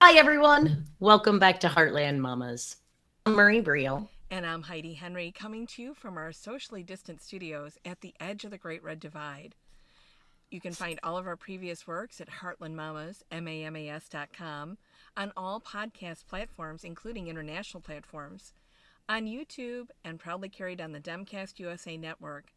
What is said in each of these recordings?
Hi, everyone. Welcome back to Heartland Mamas. I'm Marie Briel. And I'm Heidi Henry, coming to you from our socially distant studios at the edge of the Great Red Divide. You can find all of our previous works at heartlandmamas.com, on all podcast platforms, including international platforms, on YouTube, and proudly carried on the Demcast USA network.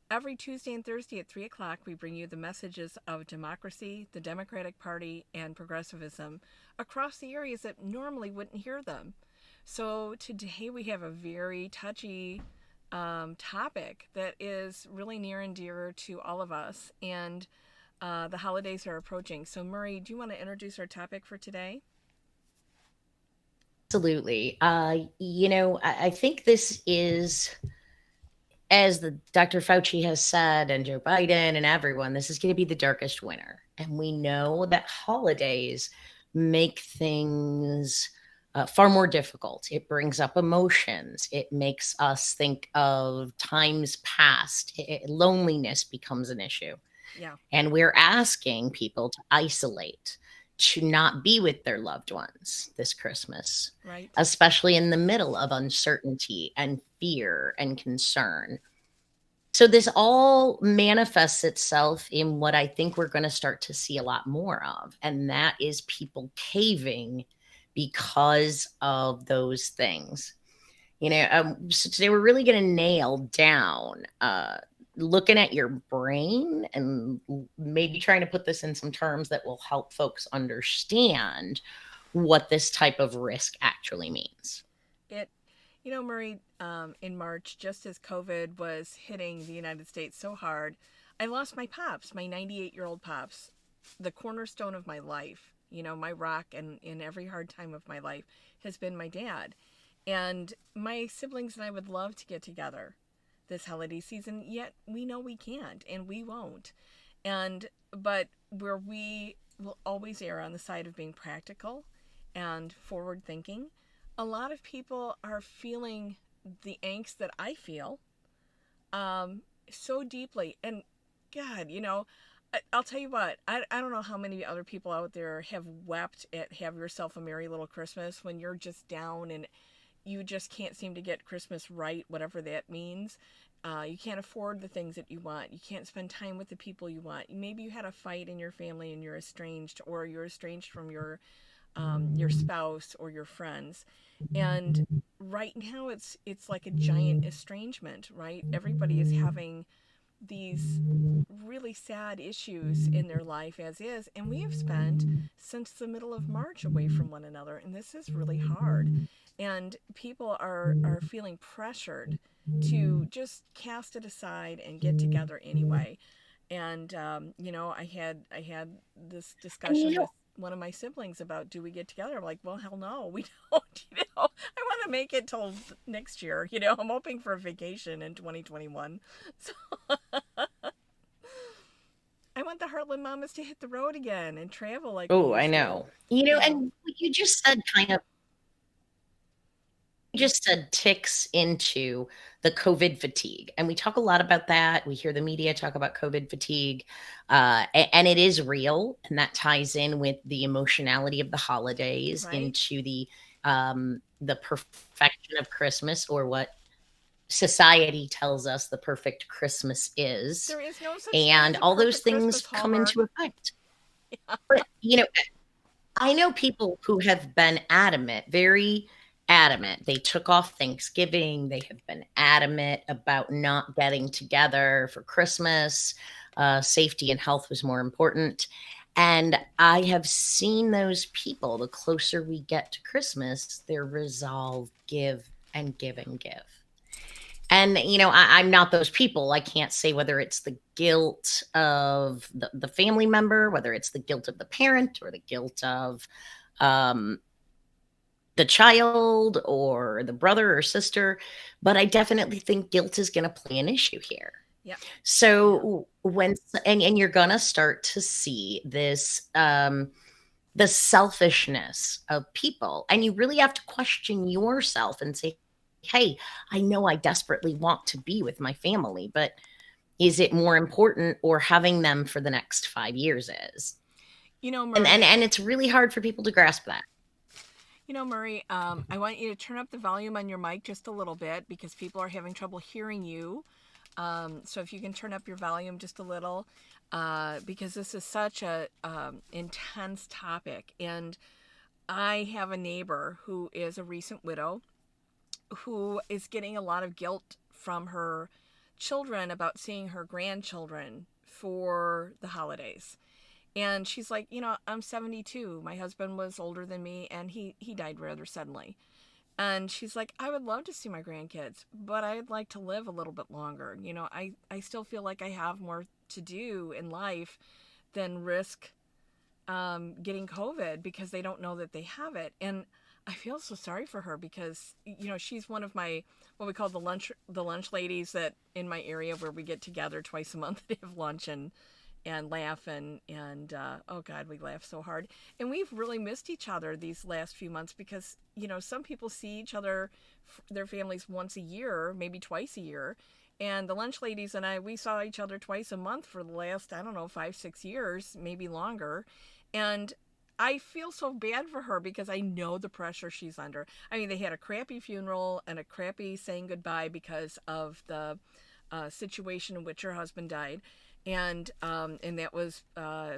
Every Tuesday and Thursday at 3 o'clock, we bring you the messages of democracy, the Democratic Party, and progressivism across the areas that normally wouldn't hear them. So today we have a very touchy topic that is really near and dear to all of us, and the holidays are approaching. So, Murray, do you want to introduce our topic for today? Absolutely. I think this is, as the Dr. Fauci has said, and Joe Biden and everyone, this is going to be the darkest winter. And we know that holidays make things far more difficult. It brings up emotions. It makes us think of times past. Loneliness becomes an issue. Yeah, And we're asking people to isolate, to not be with their loved ones this Christmas, right. especially in the middle of uncertainty and fear and concern. So, this all manifests itself in what I think we're going to start to see a lot more of, and that is people caving because of those things. So today we're really going to nail down looking at your brain and maybe trying to put this in some terms that will help folks understand what this type of risk actually means. It, Murray, in March, just as COVID was hitting the United States so hard, I lost my pops, my 98-year-old pops, the cornerstone of my life. My rock and in every hard time of my life has been my dad. And my siblings and I would love to get together this holiday season, yet we know we can't and we won't. But where we will always err on the side of being practical and forward thinking, a lot of people are feeling the angst that I feel um, so deeply. And God, I'll tell you what, I don't know how many other people out there have wept at Have Yourself a Merry Little Christmas when you're just down and you just can't seem to get Christmas right, whatever that means. You can't afford the things that you want. You can't spend time with the people you want. Maybe you had a fight in your family and you're estranged, or you're estranged from your spouse or your friends. And right now, it's like a giant estrangement. Right, everybody is having these really sad issues in their life as is, and we have spent since the middle of March away from one another, and this is really hard. And people are feeling pressured to just cast it aside and get together anyway. And I had this And discussion with one of my siblings about, do we get together? I'm like, well, hell no, we don't. I want to make it till next year. I'm hoping for a vacation in 2021. So I want the Heartland Mamas to hit the road again and travel like we oh, I used to. know. You know, And what you just said ticks into the COVID fatigue. And we talk a lot about that. We hear the media talk about COVID fatigue, and it is real. And that ties in with the emotionality of the holidays right? into the perfection of Christmas, or what society tells us the perfect Christmas is. There is no such thing And as a all those perfect Christmas, things come into Hallmark. effect. But, I know people who have been adamant, very adamant. They took off Thanksgiving. They have been adamant about not getting together for Christmas. Safety and health was more important. And I have seen those people, the closer we get to Christmas, their resolve give and give and give. And, I'm not those people. I can't say whether it's the guilt of the family member, whether it's the guilt of the parent, or the guilt of um, the child or the brother or sister. But I definitely think guilt is going to play an issue here. Yeah, yeah. So and you're going to start to see this, the selfishness of people. And you really have to question yourself and say, hey, I know I desperately want to be with my family, but is it more important, or having them for the next 5 years is? Murray, and it's really hard for people to grasp that. I want you to turn up the volume on your mic just a little bit because people are having trouble hearing you. So if you can turn up your volume just a little, because this is such a intense topic, and I have a neighbor who is a recent widow who is getting a lot of guilt from her children about seeing her grandchildren for the holidays. And she's like, I'm 72. My husband was older than me and he died rather suddenly. And she's like, I would love to see my grandkids, but I'd like to live a little bit longer. I still feel like I have more to do in life than risk getting COVID because they don't know that they have it. And I feel so sorry for her because she's one of my what we call the lunch ladies that in my area where we get together twice a month to have lunch and laugh and oh god, we laugh so hard. And we've really missed each other these last few months because some people see each other, their families, once a year, maybe twice a year. And the lunch ladies and I, we saw each other twice a month for the last, I don't know, 5-6 years, maybe longer. And I feel so bad for her because I know the pressure she's under. I mean, they had a crappy funeral and a crappy saying goodbye because of the situation in which her husband died, and that was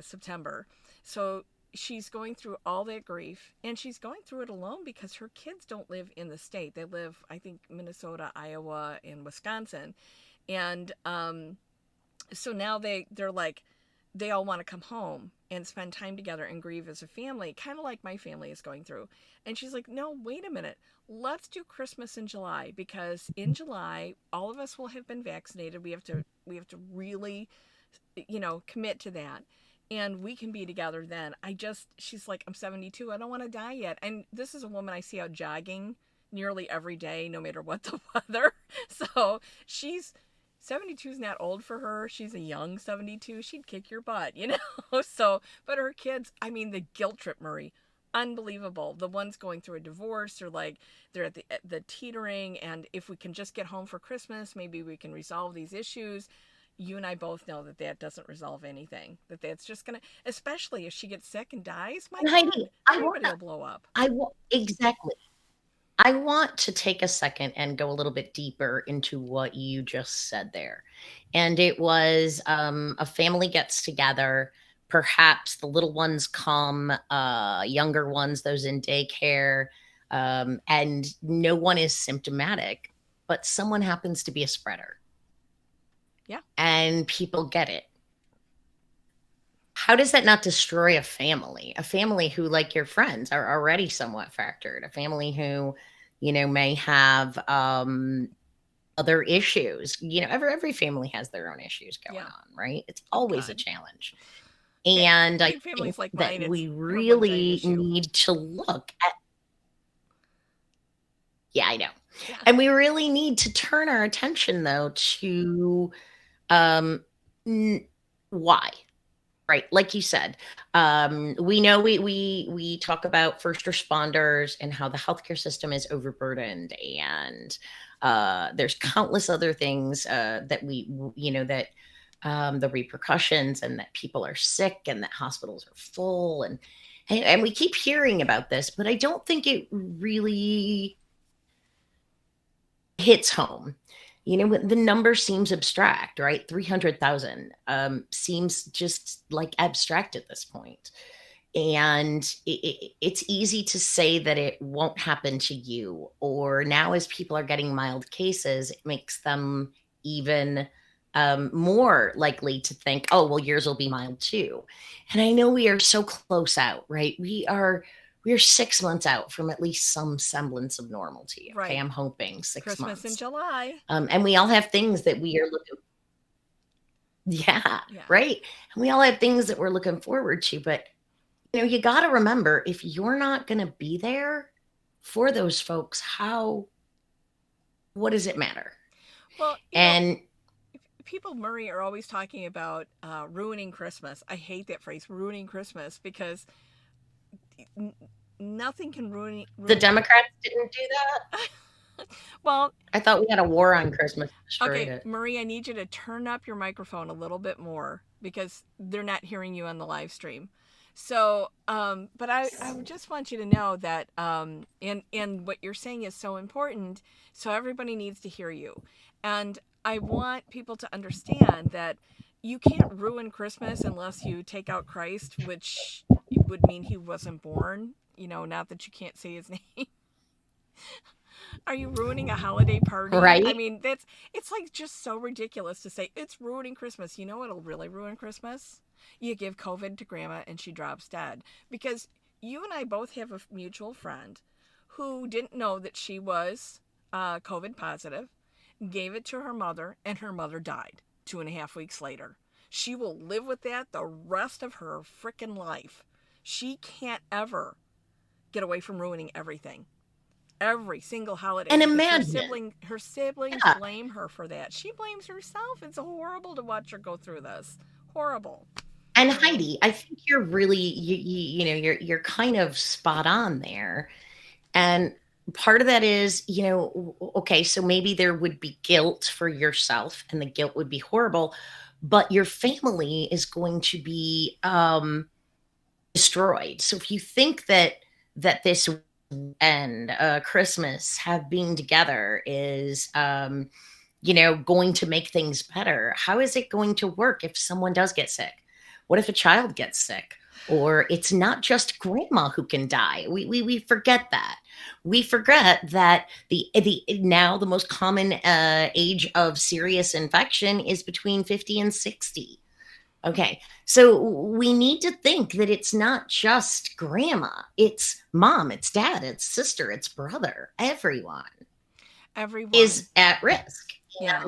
September. So she's going through all that grief, and she's going through it alone because her kids don't live in the state. They live, I think, Minnesota, Iowa, and Wisconsin, and so now they're like they all want to come home and spend time together and grieve as a family, kind of like my family is going through. And she's like, no, wait a minute. Let's do Christmas in July because in July all of us will have been vaccinated. We have to really, commit to that. And we can be together then. She's like, I'm 72. I don't want to die yet. And this is a woman I see out jogging nearly every day, no matter what the weather. So she's 72 is not old for her. She's a young 72. She'd kick your butt. So, but her kids, I mean, the guilt trip, Murray, unbelievable. The ones going through a divorce or like they're at the teetering. And if we can just get home for Christmas, maybe we can resolve these issues. You and I both know that doesn't resolve anything. That's just going to, especially if she gets sick and dies, my And God, Heidi, I want everybody will blow up. exactly. I want to take a second and go a little bit deeper into what you just said there. And it was a family gets together. Perhaps the little ones come, younger ones, those in daycare, and no one is symptomatic, but someone happens to be a spreader. Yeah. And people get it. How does that not destroy a family? A family who, like your friends, are already somewhat fractured. A family who, may have other issues. Every family has their own issues going Yeah. on, right? It's Oh, always a God. challenge. And I Big think families like that mine, we have one giant really issue. need to look at, yeah, I know. Yeah. And we really need to turn our attention though to um why. Right, like you said, we know we talk about first responders and how the healthcare system is overburdened, and there's countless other things that that the repercussions, and that people are sick, and that hospitals are full, and we keep hearing about this, but I don't think it really hits home. The number seems abstract, right? 300,000 seems just like abstract at this point. And it's easy to say that it won't happen to you. Or now, as people are getting mild cases, it makes them even more likely to think, oh, well, yours will be mild too. And I know we are so close out, right? We are 6 months out from at least some semblance of normality. Okay, Right. I'm hoping six Christmas in months. July. And we all have things that we are looking. Yeah, Yeah. right. And we all have things that we're looking forward to, but you got to remember, if you're not going to be there for those folks, what does it matter? Well, And people, Murray, are always talking about ruining Christmas. I hate that phrase, ruining Christmas, because n- nothing can the ruin. Democrats didn't do that. Well, I thought we had a war on Christmas, destroyed okay, it. Marie, I need you to turn up your microphone a little bit more because they're not hearing you on the live stream. So, but I just want you to know that, and what you're saying is so important. So everybody needs to hear you, and I want people to understand that you can't ruin Christmas unless you take out Christ, which would mean he wasn't born. You know, not that you can't say his name. Are you ruining a holiday party? I Right? mean, it's like just so ridiculous to say it's ruining Christmas. You know what'll really ruin Christmas? You give COVID to grandma and she drops dead. Because you and I both have a mutual friend who didn't know that she was COVID positive, gave it to her mother, and her mother died 2.5 weeks later. She will live with that the rest of her frickin' life. She can't ever get away from ruining everything, every single holiday, And because imagine, her siblings yeah. blame her for that. She blames herself. It's horrible to watch her go through this. Horrible. And You know. Heidi, I think you're really, you're kind of spot on there. And part of that is, okay, so maybe there would be guilt for yourself and the guilt would be horrible, but your family is going to be destroyed. So if you think that this and Christmas have being together is going to make things better, how is it going to work if someone does get sick? What if a child gets sick? Or it's not just grandma who can die. We forget that. We forget that the now the most common age of serious infection is between 50 and 60. Okay. So we need to think that it's not just grandma, it's mom, it's dad, it's sister, it's brother. Everyone Everyone. is at risk. Yeah.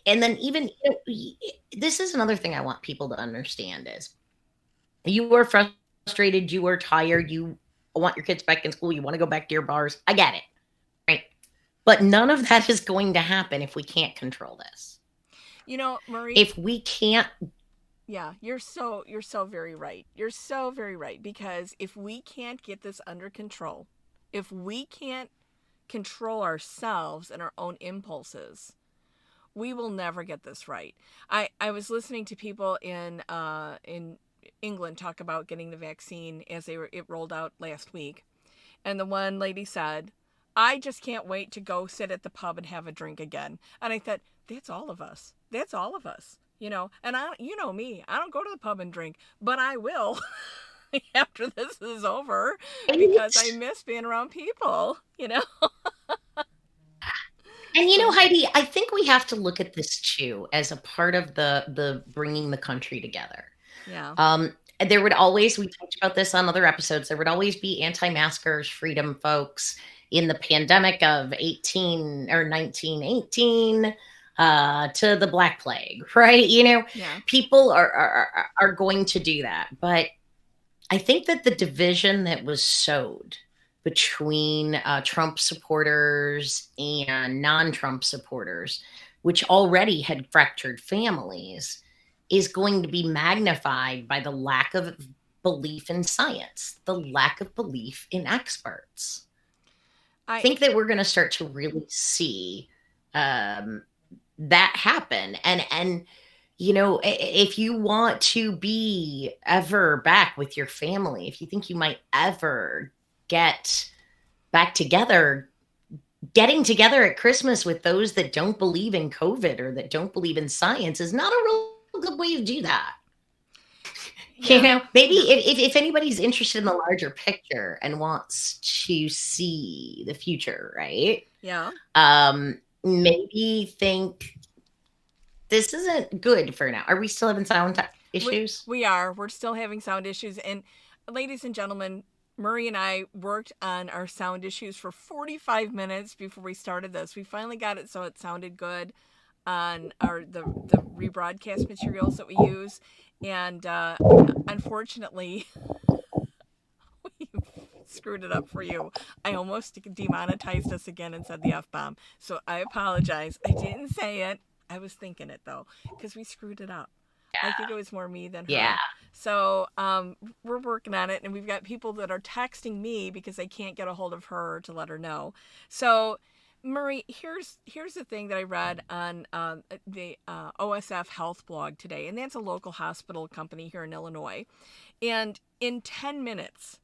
And then even this is another thing I want people to understand is you are frustrated, you are tired, you want your kids back in school, you want to go back to your bars. I get it. Right. But none of that is going to happen if we can't control this. You know, Marie, If we can't. yeah, you're so very right. You're so very right, because if we can't get this under control, if we can't control ourselves and our own impulses, we will never get this right. I was listening to people in England talk about getting the vaccine as it rolled out last week, and the one lady said, "I just can't wait to go sit at the pub and have a drink again." And I thought, that's all of us. That's all of us. You know, and you know me, I don't go to the pub and drink, but I will after this is over, because I miss being around people, you know? And So, Heidi, I think we have to look at this too as a part of the bringing the country together. yeah. And there would always, we talked about this on other episodes, there would always be anti-maskers, freedom folks in the pandemic of 18 or 1918 to the Black Plague, right? Yeah. People are going to do that, but I think that the division that was sowed between Trump supporters and non Trump supporters, which already had fractured families, is going to be magnified by the lack of belief in science, the lack of belief in experts. I I think that we're going to start to really see um, that happen. And if you want to be ever back with your family, if you think you might ever get back together, getting together at Christmas with those that don't believe in COVID or that don't believe in science is not a real good way to do that. Yeah. Maybe No. if anybody's interested in the larger picture and wants to see the future, right? Yeah. Maybe think this isn't good for now. Are we still having sound We issues? we are. We're still having sound issues, and ladies and gentlemen, Murray and I worked on our sound issues for 45 minutes before we started this. We finally got it so it sounded good on the rebroadcast materials that we use, and unfortunately, we screwed it up for you. I almost demonetized us again and said the F bomb. So I apologize. I didn't say it. I was thinking it though, because we screwed it up. I think it was more me than Yeah. her. So we're working on it, and we've got people that are texting me because they can't get a hold of her to let her know. So Murray, here's the thing that I read on the OSF Health blog today, and that's a local hospital company here in Illinois. And in 10 minutes,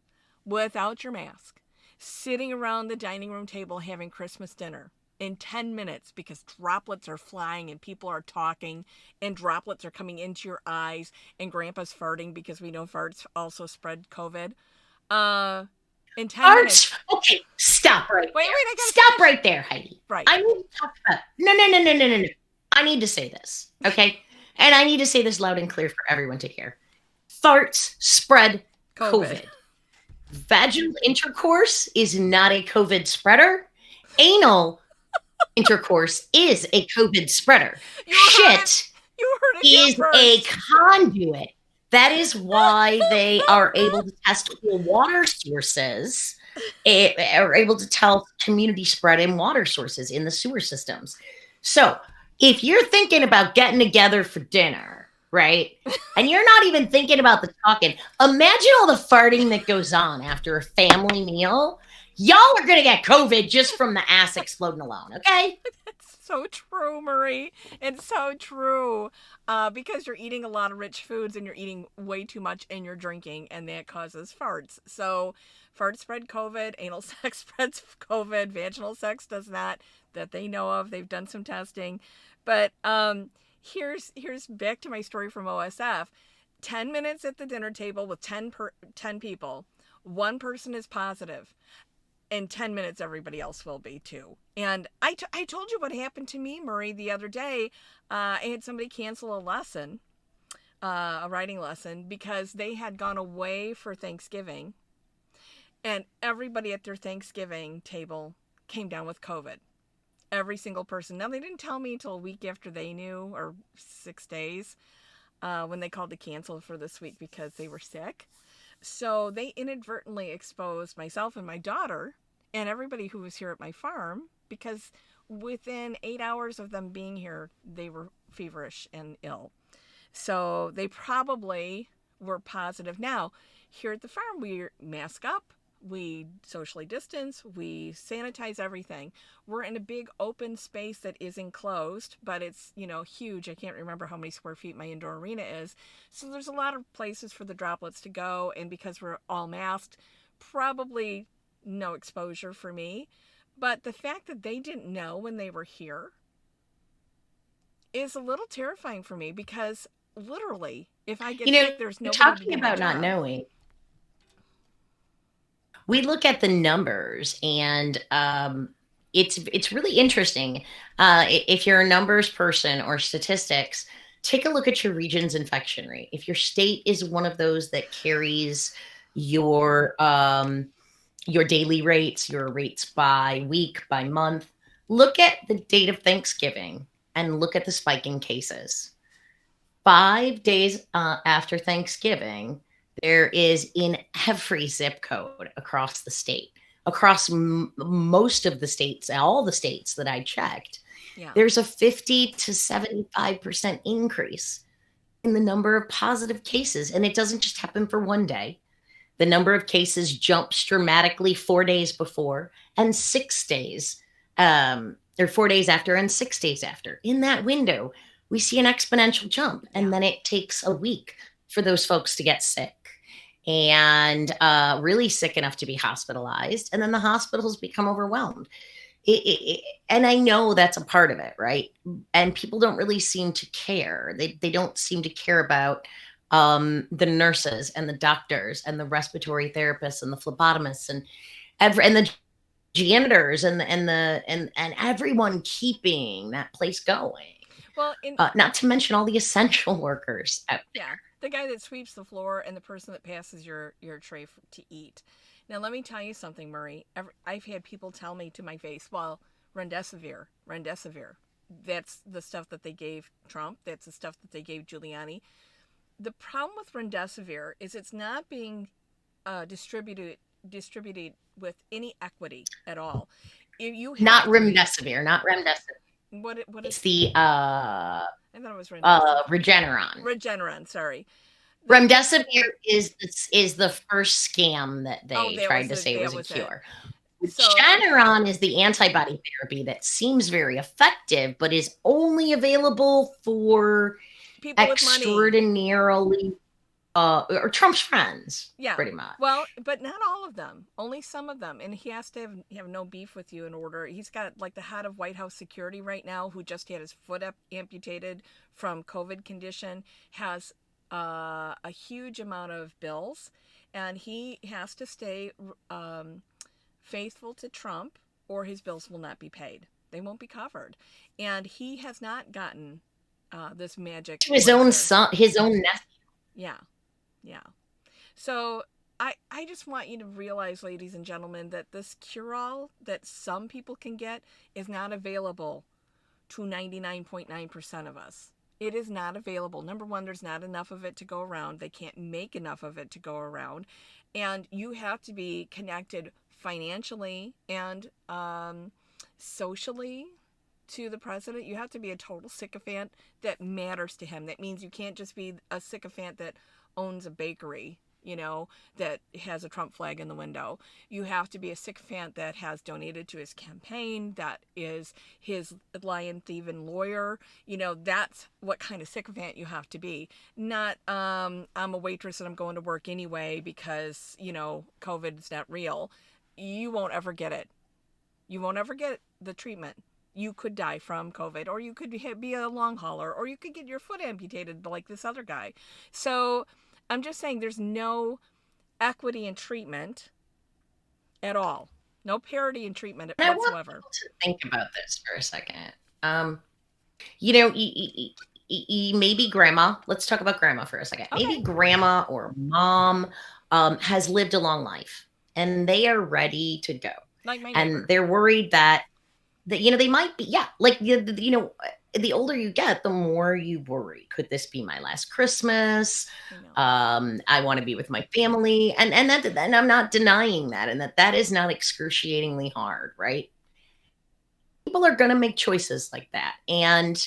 without your mask, sitting around the dining room table having Christmas dinner, in 10 minutes, because droplets are flying and people are talking and droplets are coming into your eyes, and grandpa's farting because we know farts also spread COVID. Uh, in 10 Arts. minutes. Okay, stop right Wait, there. I gotta Stop finish. right there, Heidi. Right. I need to talk about. No, no, no, no, no, no, no. I need to say this, okay? And I need to say this loud and clear for everyone to hear. Farts spread COVID. COVID. Vaginal intercourse is not a COVID spreader. Anal intercourse is a COVID spreader. You heard it. Shit You heard it here is a first. conduit. That is why they are able to test water sources, are able to tell community spread in water sources in the sewer systems. So if you're thinking about getting together for dinner, right? And you're not even thinking about the talking, imagine all the farting that goes on after a family meal. Y'all are going to get COVID just from the ass exploding alone, okay? It's so true, Marie. It's so true. Because you're eating a lot of rich foods and you're eating way too much and you're drinking, and that causes farts. So, farts spread COVID, anal sex spreads COVID, vaginal sex does not, that they know of. They've done some testing. But here's back to my story from OSF. 10 minutes at the dinner table with 10 people. One person is positive. In 10 minutes, everybody else will be too. And I told you what happened to me, Murray, the other day. I had somebody cancel a lesson, a writing lesson, because they had gone away for Thanksgiving. And everybody at their Thanksgiving table came down with COVID. Every single person. Now, they didn't tell me until a week after they knew, or 6 days, when they called to cancel for this week because they were sick. So they inadvertently exposed myself and my daughter and everybody who was here at my farm, because within 8 hours of them being here, they were feverish and ill. So they probably were positive. Now, here at the farm, we mask up, we socially distance, we sanitize everything. We're in a big open space that is enclosed, but it's, huge. I can't remember how many square feet my indoor arena is. So there's a lot of places for the droplets to go. And because we're all masked, probably no exposure for me. But the fact that they didn't know when they were here is a little terrifying for me, because literally, if I get sick, there's nobody to Talking do my about not job. knowing, we look at the numbers, and it's really interesting. If you're a numbers person or statistics, take a look at your region's infection rate. If your state is one of those that carries your daily rates, your rates by week, by month, look at the date of Thanksgiving and look at the spike in cases. 5 days after Thanksgiving, there is in every zip code across the state, across most of the states, all the states that I checked, Yeah. there's a 50 to 75% increase in the number of positive cases. And it doesn't just happen for one day. The number of cases jumps dramatically 4 days before and 6 days, or 4 days after and 6 days after. In that window, we see an exponential jump. And then it takes a week for those folks to get sick and really sick enough to be hospitalized. And then the hospitals become overwhelmed. And I know that's a part of it, right? And people don't really seem to care. They don't seem to care about the nurses and the doctors and the respiratory therapists and the phlebotomists and the janitors and everyone keeping that place going. Well, Not to mention all the essential workers out there. Yeah, the guy that sweeps the floor and the person that passes your tray to eat. Now, let me tell you something, Murray. I've had people tell me to my face, well, remdesivir. That's the stuff that they gave Trump. That's the stuff that they gave Giuliani. The problem with remdesivir is it's not being distributed with any equity at all. If you Not remdesivir. What It's is the I thought it was remdesivir. Regeneron. Regeneron, sorry. Remdesivir is the first scam that they tried to say was a it. cure. So Regeneron is the antibody therapy that seems very effective, but is only available for people with money. extraordinarily or Trump's friends, Yeah. pretty Well, much. but not all of them. Only some of them. And he has to have no beef with you in order. He's got like the head of White House security right now who just had his foot amputated from COVID condition, has a huge amount of bills, and he has to stay faithful to Trump or his bills will not be paid. They won't be covered. And he has not gotten this magic To his own elixir. son, his own nephew. Yeah. Yeah. So I just want you to realize, ladies and gentlemen, that this cure all that some people can get is not available to 99.9% of us. It is not available. Number one, there's not enough of it to go around. They can't make enough of it to go around. And you have to be connected financially and socially to the president. You have to be a total sycophant that matters to him. That means you can't just be a sycophant that owns a bakery, that has a Trump flag in the window. You have to be a sycophant that has donated to his campaign, that is his lion thieving lawyer. That's what kind of sycophant you have to be. Not, I'm a waitress and I'm going to work anyway because, COVID is not real. You won't ever get it. You won't ever get the treatment. You could die from COVID, or you could be a long hauler, or you could get your foot amputated like this other guy. So I'm just saying there's no equity in treatment at all. No parity in treatment And I want whatsoever. people to think about this for a second. You know, maybe grandma, let's talk about grandma for a second. Okay. Maybe grandma or mom has lived a long life and they are ready to go. Like my And neighbor. they're worried that they might be, yeah, like, the older you get, the more you worry. Could this be my last Christmas? I know. I want to be with my family. And I'm not denying that. And that is not excruciatingly hard, right? People are going to make choices like that. And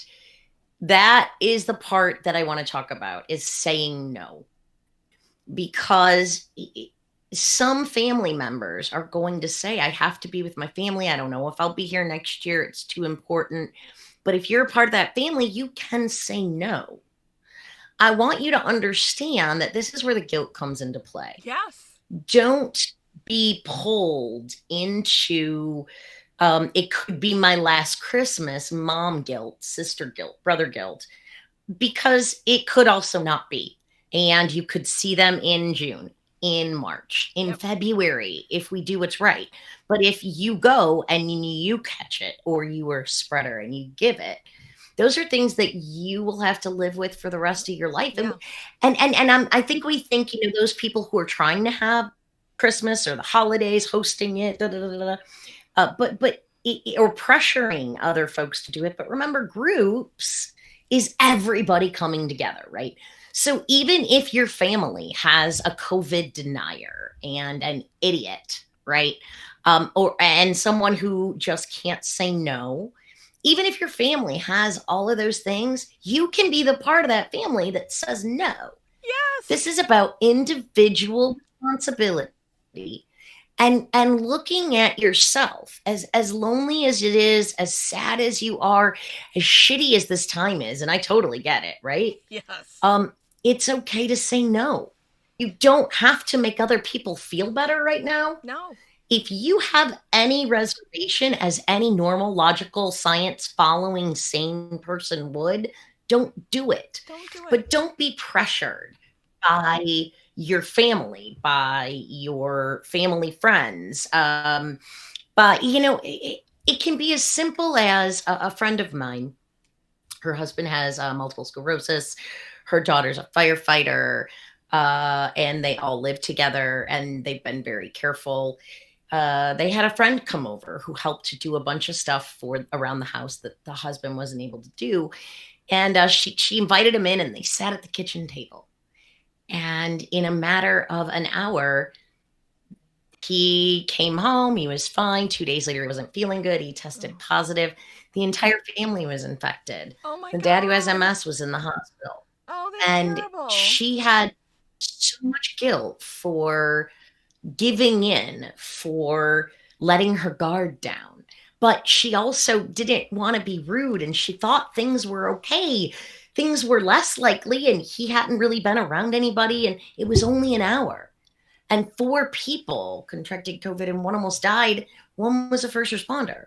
that is the part that I want to talk about, is saying no. Because some family members are going to say, I have to be with my family. I don't know if I'll be here next year. It's too important. But if you're a part of that family, you can say no. I want you to understand that this is where the guilt comes into play. Yes. Don't be pulled into it could be my last Christmas, mom guilt, sister guilt, brother guilt, because it could also not be. And you could see them in June, in March, in Yep. February, if we do what's right. But if you go and you catch it, or you are a spreader and you give it, those are things that you will have to live with for the rest of your life. Yeah. I think we think, those people who are trying to have Christmas or the holidays, hosting it, da, da, da, da, or pressuring other folks to do it. But remember, groups is everybody coming together, right? So even if your family has a COVID denier and an idiot, right? And someone who just can't say no, even if your family has all of those things, you can be the part of that family that says no. Yes. This is about individual responsibility and looking at yourself. As lonely as it is, as sad as you are, as shitty as this time is, and I totally get it, right? Yes. It's okay to say no. You don't have to make other people feel better right now. No. If you have any reservation, as any normal, logical, science following, sane person would, don't do it. Don't do it. But don't be pressured by your family, by your family friends. But, it can be as simple as a friend of mine. Her husband has multiple sclerosis. Her daughter's a firefighter. And they all live together, and they've been very careful. They had a friend come over who helped to do a bunch of stuff for around the house that the husband wasn't able to do. And she invited him in, and they sat at the kitchen table. And in a matter of an hour, he came home. He was fine. 2 days later, he wasn't feeling good. He tested positive. The entire family was infected. Oh my The God. dad who has MS was in the hospital. Oh, that's And terrible. she had so much guilt for giving in, for letting her guard down. But she also didn't want to be rude and she thought things were okay. Things were less likely, and he hadn't really been around anybody, and it was only an hour. And four people contracted COVID and one almost died. One was a first responder.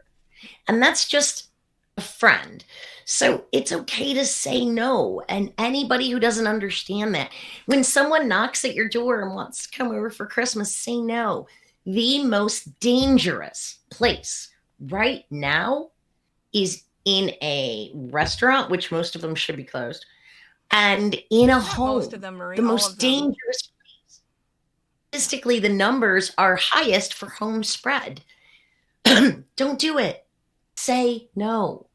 And that's just a friend. So it's okay to say no. And anybody who doesn't understand that, when someone knocks at your door and wants to come over for Christmas, say no. The most dangerous place right now is in a restaurant, which most of them should be closed, and in a Not home. most of them, Marie, The all most of them. dangerous. Statistically, the numbers are highest for home spread. Don't do it. Say no.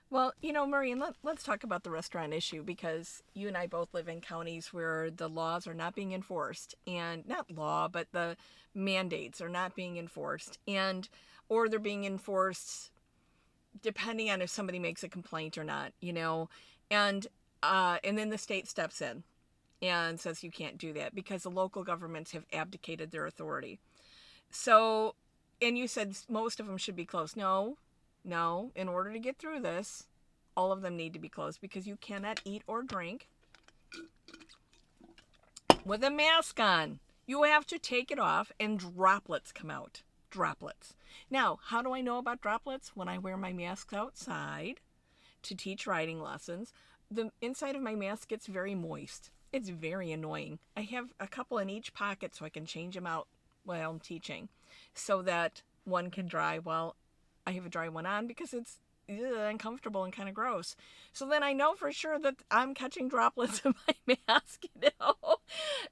Well, Marie, and let's talk about the restaurant issue, because you and I both live in counties where the laws are not being enforced, and not law, but the mandates are not being enforced, or they're being enforced depending on if somebody makes a complaint or not, and then the state steps in and says you can't do that because the local governments have abdicated their authority. So, and you said most of them should be closed. No, in order to get through this, all of them need to be closed, because you cannot eat or drink with a mask on. You have to take it off and droplets come out. Droplets. Now, how do I know about droplets? When I wear my mask outside to teach writing lessons, the inside of my mask gets very moist. It's very annoying. I have a couple in each pocket so I can change them out while I'm teaching, so that one can dry while I have a dry one on, because it's uncomfortable and kind of gross. So then I know for sure that I'm catching droplets in my mask,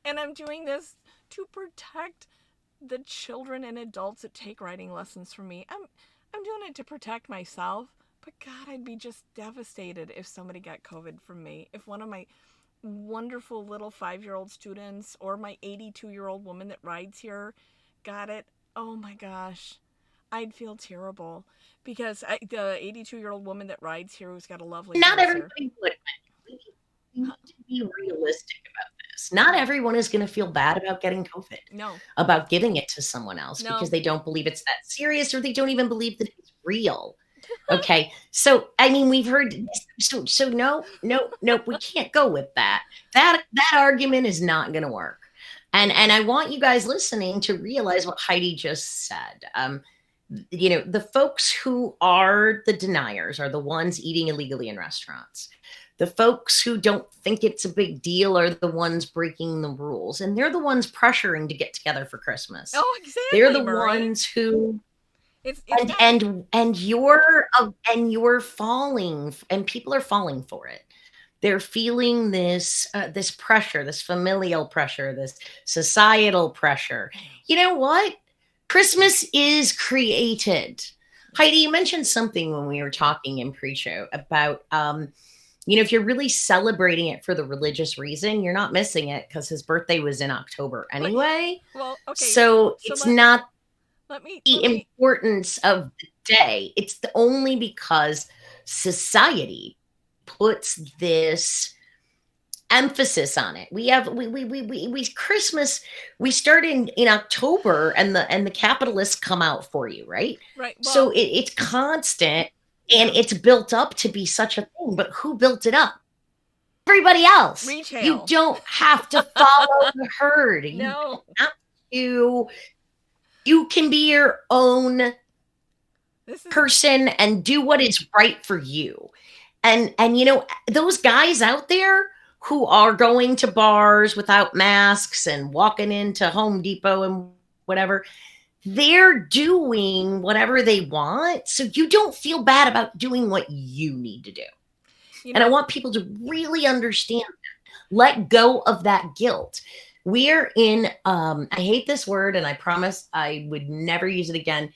and I'm doing this to protect the children and adults that take writing lessons from me. I'm doing it to protect myself, but God, I'd be just devastated if somebody got COVID from me. If one of my wonderful little 5-year-old students or my 82-year-old woman that rides here got it, oh my gosh, I'd feel terrible, because the 82-year-old woman that rides here, who's got a lovely Not house here. everybody would. We need to be realistic about this. Not everyone is going to feel bad about getting COVID, No, about giving it to someone else no. because they don't believe it's that serious, or they don't even believe that it's real. Okay. So, I mean, we've heard, so no, we can't go with that. That argument is not going to work. And I want you guys listening to realize what Heidi just said. The folks who are the deniers are the ones eating illegally in restaurants. The folks who don't think it's a big deal are the ones breaking the rules, and they're the ones pressuring to get together for Christmas. Oh, exactly. They're the Marie. ones who It's and you're falling, and people are falling for it. They're feeling this this pressure, this familial pressure, this societal pressure. You know what? Christmas is created. Heidi, you mentioned something when we were talking in pre-show about if you're really celebrating it for the religious reason, you're not missing it, because his birthday was in October anyway. Well, okay. So it's not the let me importance of the day. It's only because society puts this emphasis on it. We Christmas, we start in October, and the capitalists come out for you, right? Right. Well, So it's constant, and it's built up to be such a thing. But who built it up? Everybody else. Retail. You don't have to follow the herd. You No. don't have to. You can be your own person and do what is right for you. And those guys out there who are going to bars without masks and walking into Home Depot and whatever, they're doing whatever they want. So you don't feel bad about doing what you need to do. And I want people to really understand that. Let go of that guilt. We're in, I hate this word, and I promise I would never use it again.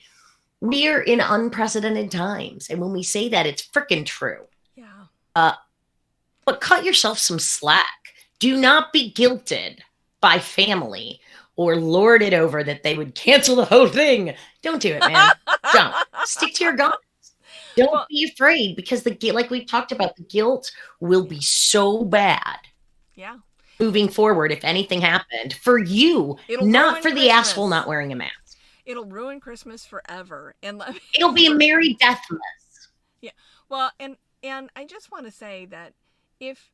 We're in unprecedented times. And when we say that, it's freaking true. Yeah. But cut yourself some slack. Do not be guilted by family or lorded over that they would cancel the whole thing. Don't do it, man. Don't. Stick to your guns. Don't be afraid, because like we talked about, the guilt will be so bad. Yeah. Moving forward, if anything happened for you, not for the asshole not wearing a mask. It'll ruin Christmas forever. And let me It'll be a for merry deathmas. yeah. Well, and I just want to say that if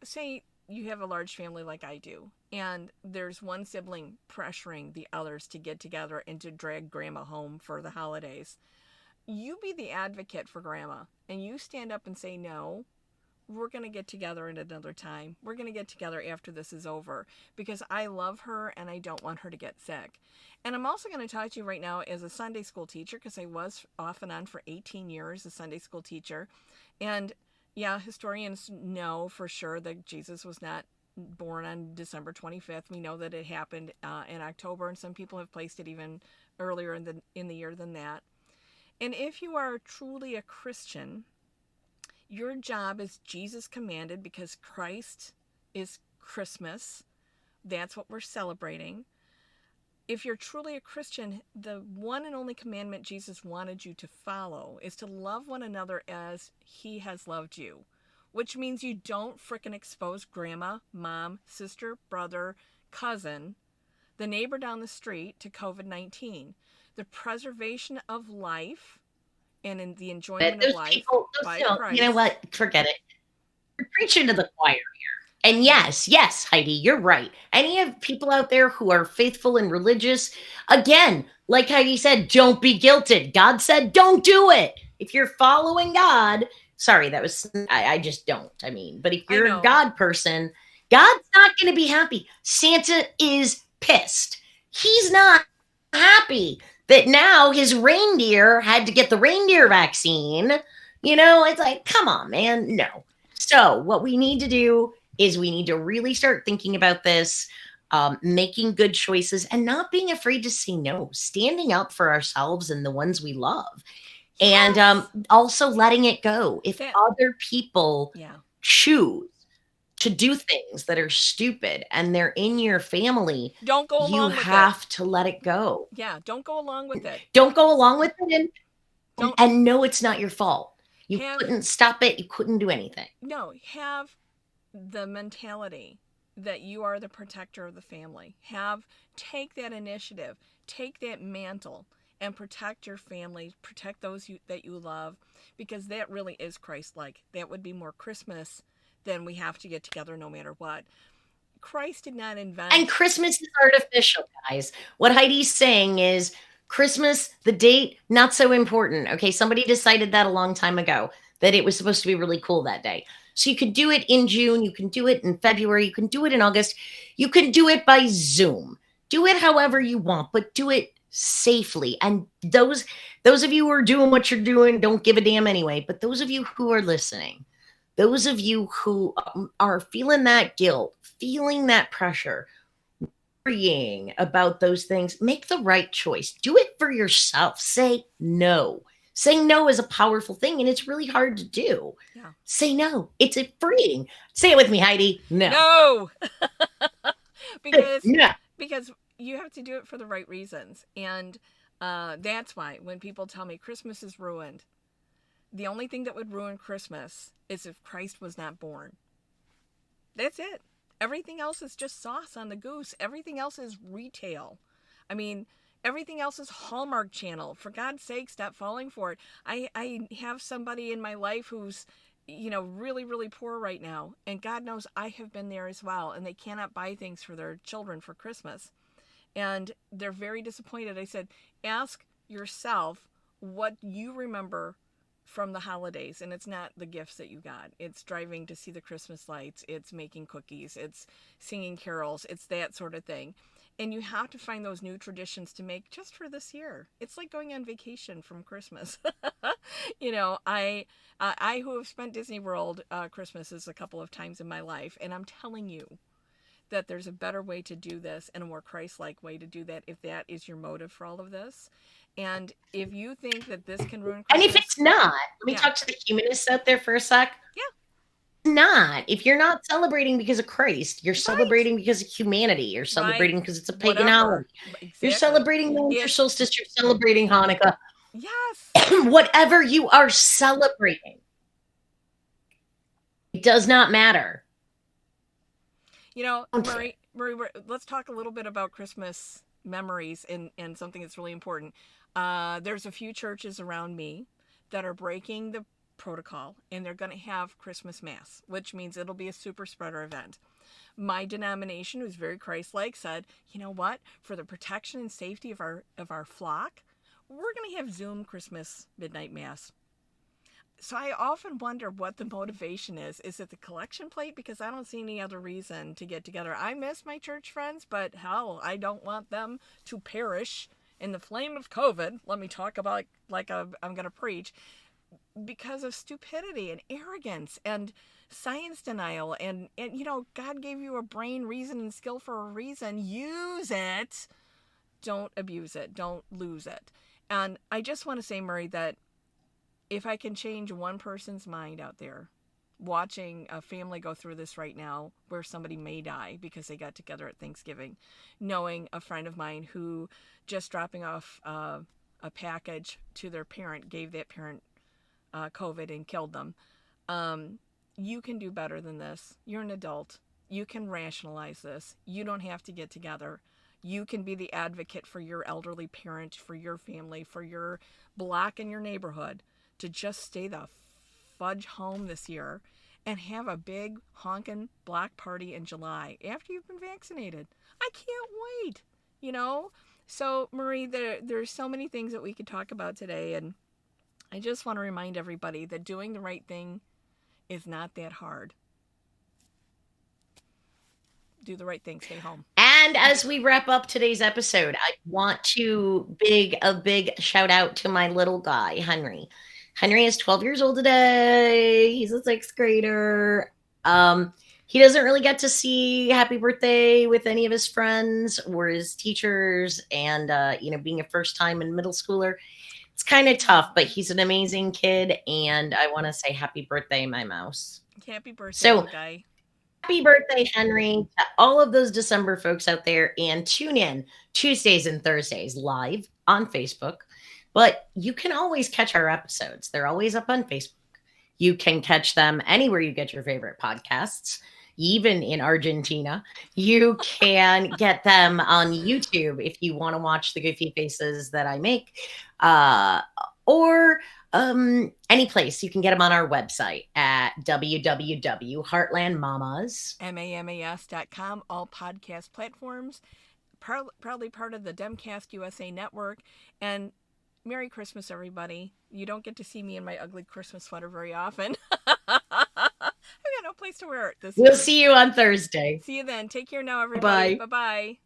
say you have a large family like I do, and there's one sibling pressuring the others to get together and to drag grandma home for the holidays, you be the advocate for grandma and you stand up and say no. We're going to get together at another time. We're going to get together after this is over because I love her and I don't want her to get sick. And I'm also going to talk to you right now as a Sunday school teacher because I was off and on for 18 years a Sunday school teacher. And yeah, historians know for sure that Jesus was not born on December 25th. We know that it happened in October, and some people have placed it even earlier in the year than that. And if you are truly a Christian, your job is Jesus commanded because Christ is Christmas. That's what we're celebrating. If you're truly a Christian, the one and only commandment Jesus wanted you to follow is to love one another as he has loved you, which means you don't frickin' expose grandma, mom, sister, brother, cousin, the neighbor down the street to COVID-19. The preservation of life and in the enjoyment of Those life people, by you know Christ. what? Forget it. You're preaching to the choir. And yes, yes, Heidi, you're right. Any of people out there who are faithful and religious, again, like Heidi said, don't be guilted. God said, don't do it. If you're following God, sorry, that was, I just don't. I mean, but if I you're a know. God person, God's not going to be happy. Santa is pissed. He's not happy that now his reindeer had to get the reindeer vaccine. You know, it's like, come on, man. No. So, what we need to do is we need to really start thinking about this, making good choices, and not being afraid to say no, standing up for ourselves and the ones we love, and Yes. also letting it go. If That other people yeah. choose to do things that are stupid and they're in your family, Don't go you along with it. have to let it go. Yeah, don't go along with it. Don't go along with it, Don't and know it's not your fault. You have couldn't stop it. You couldn't do anything. no, have the mentality that you are the protector of the family. Take that initiative, take that mantle and protect your family, protect those that you love because that really is Christ-like. That would be more Christmas than we have to get together no matter what. Christ did not And invent. Christmas is artificial, guys. What Heidi's saying is Christmas, the date, not so important. Okay, somebody decided that a long time ago that it was supposed to be really cool that day. So you could do it in June, you can do it in February, you can do it in August, you can do it by Zoom. Do it however you want, but do it safely. And those of you who are doing what you're doing don't give a damn anyway, but those of you who are listening, those of you who are feeling that guilt, feeling that pressure, worrying about those things, make the right choice. Do it for yourself. Say no. Saying no is a powerful thing and it's really hard to do. Yeah. Say no. It's a freeing. Say it with me, Heidi. No. No. because No. because you have to do it for the right reasons. And that's why when people tell me Christmas is ruined, the only thing that would ruin Christmas is if Christ was not born. That's it. Everything else is just sauce on the goose. Everything else is retail. I mean, everything else is Hallmark Channel. For God's sake, stop falling for it. I have somebody in my life who's, really, really poor right now. And God knows I have been there as well. And they cannot buy things for their children for Christmas. And they're very disappointed. I said, ask yourself what you remember from the holidays. And it's not the gifts that you got. It's driving to see the Christmas lights. It's making cookies. It's singing carols. It's that sort of thing. And you have to find those new traditions to make just for this year. It's like going on vacation from Christmas. I who have spent Disney World Christmases a couple of times in my life, and I'm telling you that there's a better way to do this and a more Christ-like way to do that if that is your motive for all of this. And if you think that this can ruin And if Christmas, it's not, let me yeah, talk to the humanists out there for a sec. yeah, Not. If you're not celebrating because of Christ, you're right, celebrating because of humanity. You're right, celebrating because it's a pagan whatever, holiday. You're exactly. celebrating the winter It's solstice. You're celebrating Hanukkah. yes, Whatever you are celebrating, it does not matter. Okay. Murray, let's talk a little bit about Christmas memories and something that's really important. There's a few churches around me that are breaking the protocol, and they're going to have Christmas Mass, which means it'll be a super spreader event. My denomination, who's very Christ-like, said, you know what? For the protection and safety of our flock, we're going to have Zoom Christmas midnight Mass. So I often wonder what the motivation is. Is it the collection plate? Because I don't see any other reason to get together. I miss my church friends, but hell, I don't want them to perish in the flame of COVID. Let me talk about like I'm going to preach, because of stupidity and arrogance and science denial. And you know, God gave you a brain, reason, and skill for a reason. Use it. Don't abuse it. Don't lose it. And I just want to say, Murray, that if I can change one person's mind out there watching a family go through this right now where somebody may die because they got together at Thanksgiving, knowing a friend of mine who just dropping off a package to their parent gave that parent COVID and killed them. You can do better than this. You're an adult. You can rationalize this. You don't have to get together. You can be the advocate for your elderly parent, for your family, for your block in your neighborhood to just stay the fudge home this year and have a big honkin' black party in July after you've been vaccinated. I can't wait, you know? So, Marie, there's so many things that we could talk about today, and I just want to remind everybody that doing the right thing is not that hard. Do the right thing, stay home. And as we wrap up today's episode, I want to a big shout out to my little guy, Henry. Henry is 12 years old today. He's a sixth grader. He doesn't really get to see happy birthday with any of his friends or his teachers. And, being a first time in middle schooler, it's kind of tough, but he's an amazing kid. And I want to say happy birthday, my mouse. Happy birthday, so, guy. Happy birthday, Henry, to all of those December folks out there. And tune in Tuesdays and Thursdays live on Facebook. But you can always catch our episodes. They're always up on Facebook. You can catch them anywhere you get your favorite podcasts, even in Argentina. You can get them on YouTube if you want to watch the goofy faces that I make. Or any place. You can get them on our website at www.heartlandmamas.com, all podcast platforms, proudly part of the Demcast USA network. And Merry Christmas, everybody. You don't get to see me in my ugly Christmas sweater very often. I've got no place to wear it this year. We'll see you on Thursday. See you then. Take care now, everybody. Bye-bye.